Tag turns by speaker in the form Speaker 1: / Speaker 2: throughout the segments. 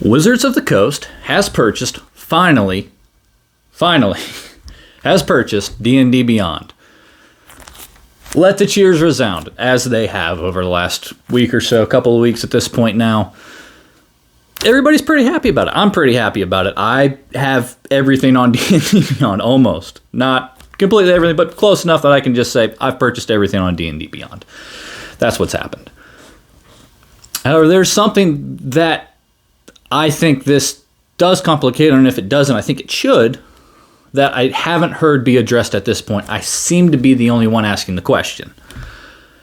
Speaker 1: Wizards of the Coast has purchased, finally, has purchased D&D Beyond. Let the cheers resound, as they have over the last week or so, a couple of weeks at this point now. Everybody's pretty happy about it. I'm pretty happy about it. I have everything on D&D Beyond, almost. Not completely everything, but close enough that I can just say I've purchased everything on D&D Beyond. That's what's happened. However, there's something that I think this does complicate, and if it doesn't, I think it should, that I haven't heard be addressed at this point. I seem to be the only one asking the question.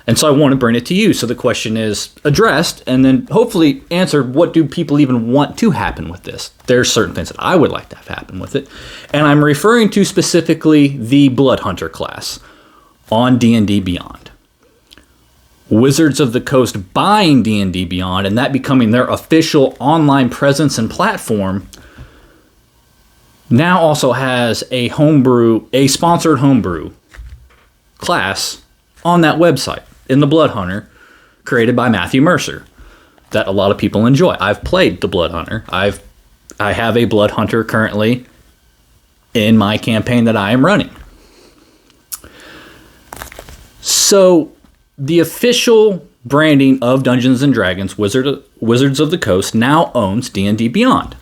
Speaker 1: And so I want to bring it to you. So the question is addressed and then hopefully answered, what do people even want to happen with this? There's certain things that I would like to have happen with it. And I'm referring to specifically the Blood Hunter class on D&D Beyond. Wizards of the Coast buying D&D Beyond and that becoming their official online presence and platform now also has a sponsored homebrew class on that website in the Blood Hunter created by Matthew Mercer that a lot of people enjoy. I've played the Blood Hunter. I have a Blood Hunter currently in my campaign that I am running. So the official branding of Dungeons & Dragons Wizards of the Coast now owns D&D Beyond.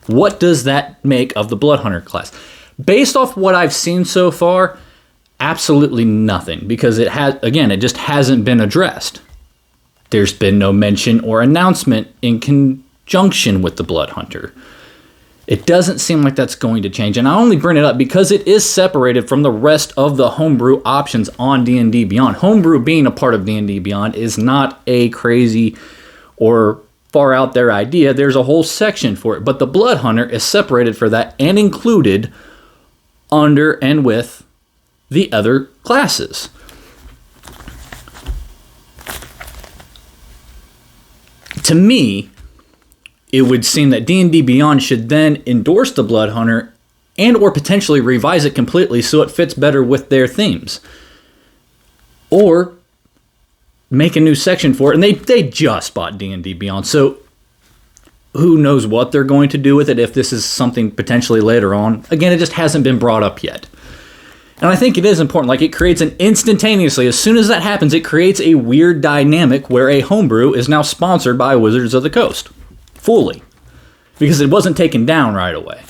Speaker 1: What does that make of the Blood Hunter class? Based off what I've seen so far, absolutely nothing, because it just hasn't been addressed. There's been no mention or announcement in conjunction with the Blood Hunter. It doesn't seem like that's going to change, and I only bring it up because it is separated from the rest of the homebrew options on D&D Beyond. Homebrew being a part of D&D Beyond is not a crazy or far out there idea. There's a whole section for it, but the Blood Hunter is separated for that and included under and with the other classes. To me, it would seem that D&D Beyond should then endorse the Blood Hunter and or potentially revise it completely so it fits better with their themes. Or make a new section for it. And they just bought D&D Beyond, so who knows what they're going to do with it if this is something potentially later on. Again, it just hasn't been brought up yet. And I think it is important. Like, it creates instantaneously, as soon as that happens, it creates a weird dynamic where a homebrew is now sponsored by Wizards of the Coast. Fully. Because it wasn't taken down right away.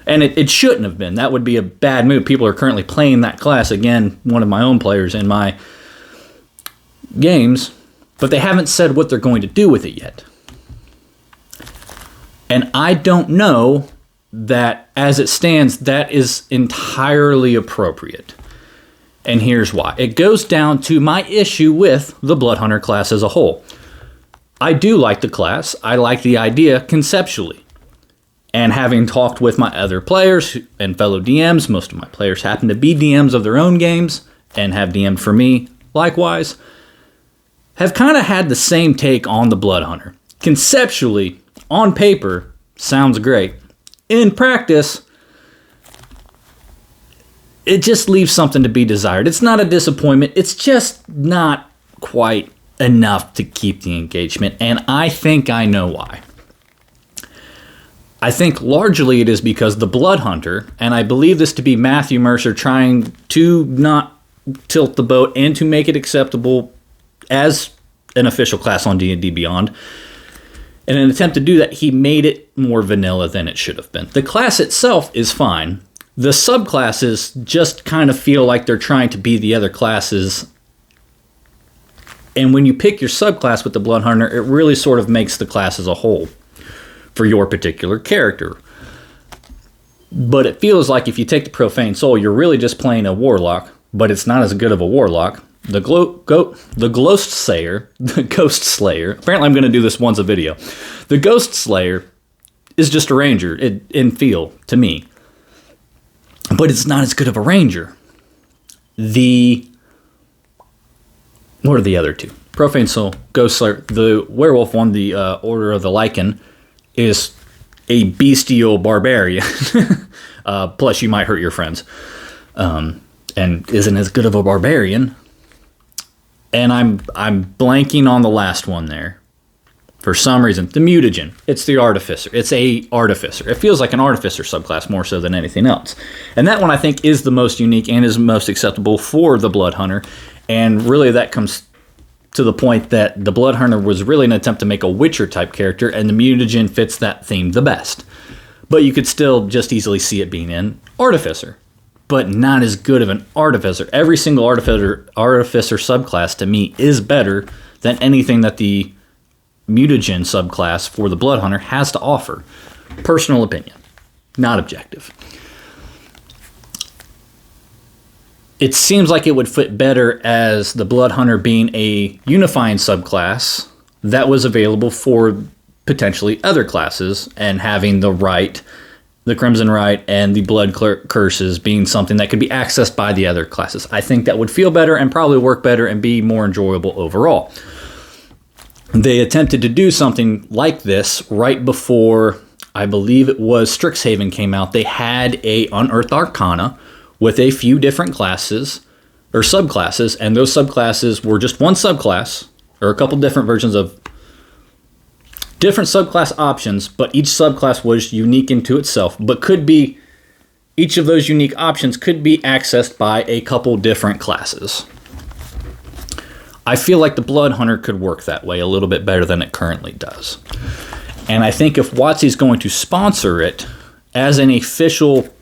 Speaker 1: And it shouldn't have been. That would be a bad move. People are currently playing that class. Again, one of my own players in my games. But they haven't said what they're going to do with it yet. And I don't know that, as it stands, that is entirely appropriate. And here's why. It goes down to my issue with the Blood Hunter class as a whole. I do like the class. I like the idea conceptually. And having talked with my other players and fellow DMs, most of my players happen to be DMs of their own games and have DM'd for me likewise, have kind of had the same take on the Blood Hunter. Conceptually, on paper, sounds great. In practice, it just leaves something to be desired. It's not a disappointment. It's just not quite enough to keep the engagement, and I think I know why. I think largely it is because the Blood Hunter, and I believe this to be Matthew Mercer trying to not tilt the boat and to make it acceptable as an official class on D&D Beyond. In an attempt to do that, he made it more vanilla than it should have been. The class itself is fine. The subclasses just kind of feel like they're trying to be the other classes. And when you pick your subclass with the Blood Hunter, it really sort of makes the class as a whole for your particular character. But it feels like if you take the Profane Soul, you're really just playing a Warlock, but it's not as good of a Warlock. The Ghost Slayer, apparently I'm going to do this once a video. The Ghost Slayer is just a ranger in feel to me. But it's not as good of a ranger. What are the other two? Profane Soul, Ghost Slayer. The werewolf one, the Order of the Lycan, is a bestial barbarian. Plus, you might hurt your friends. And isn't as good of a barbarian. And I'm blanking on the last one there. For some reason, the mutagen, it's the artificer. It's a artificer. It feels like an artificer subclass more so than anything else. And that one I think is the most unique and is most acceptable for the Blood Hunter. And really that comes to the point that the Blood Hunter was really an attempt to make a Witcher type character, and the mutagen fits that theme the best. But you could still just easily see it being in artificer, but not as good of an artificer. Every single artificer subclass to me is better than anything that the mutagen subclass for the Blood Hunter has to offer. Personal opinion, not objective. It seems like it would fit better as the Blood Hunter being a unifying subclass that was available for potentially other classes, and having the Crimson Rite and the Blood Curses being something that could be accessed by the other classes. I think that would feel better and probably work better and be more enjoyable overall. They attempted to do something like this right before, I believe it was Strixhaven came out. They had a Unearthed Arcana with a few different classes or subclasses, and those subclasses were just one subclass or a couple different versions of different subclass options, but each subclass was unique into itself, but each of those unique options could be accessed by a couple different classes. I feel like the Blood Hunter could work that way a little bit better than it currently does. And I think if WoTC is going to sponsor it as an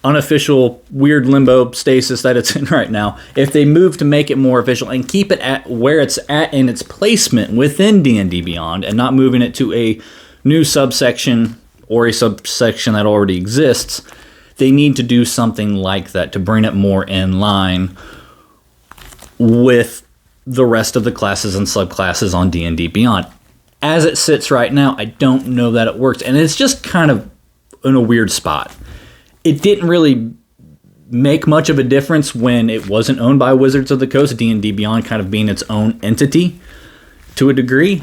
Speaker 1: unofficial, weird limbo stasis that it's in right now, if they move to make it more official and keep it at where it's at in its placement within DnDBeyond and not moving it to a new subsection or a subsection that already exists, they need to do something like that to bring it more in line with the rest of the classes and subclasses on DnDBeyond. As it sits right now, I don't know that it works, and it's just kind of in a weird spot. It didn't really make much of a difference when it wasn't owned by Wizards of the Coast, DnDBeyond kind of being its own entity to a degree.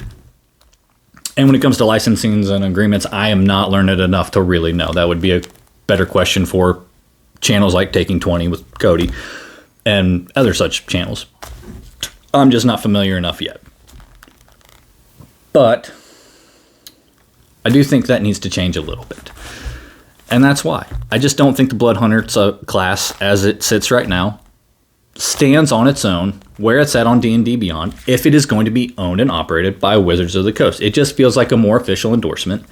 Speaker 1: And when it comes to licensings and agreements, I am not learned enough to really know. That would be a better question for channels like Taking 20 with Cody and other such channels. I'm just not familiar enough yet. But I do think that needs to change a little bit. And that's why. I just don't think the Blood Hunter class, as it sits right now, stands on its own where it's at on DnDBeyond if it is going to be owned and operated by Wizards of the Coast. It just feels like a more official endorsement.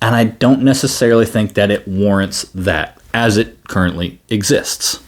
Speaker 1: And I don't necessarily think that it warrants that as it currently exists.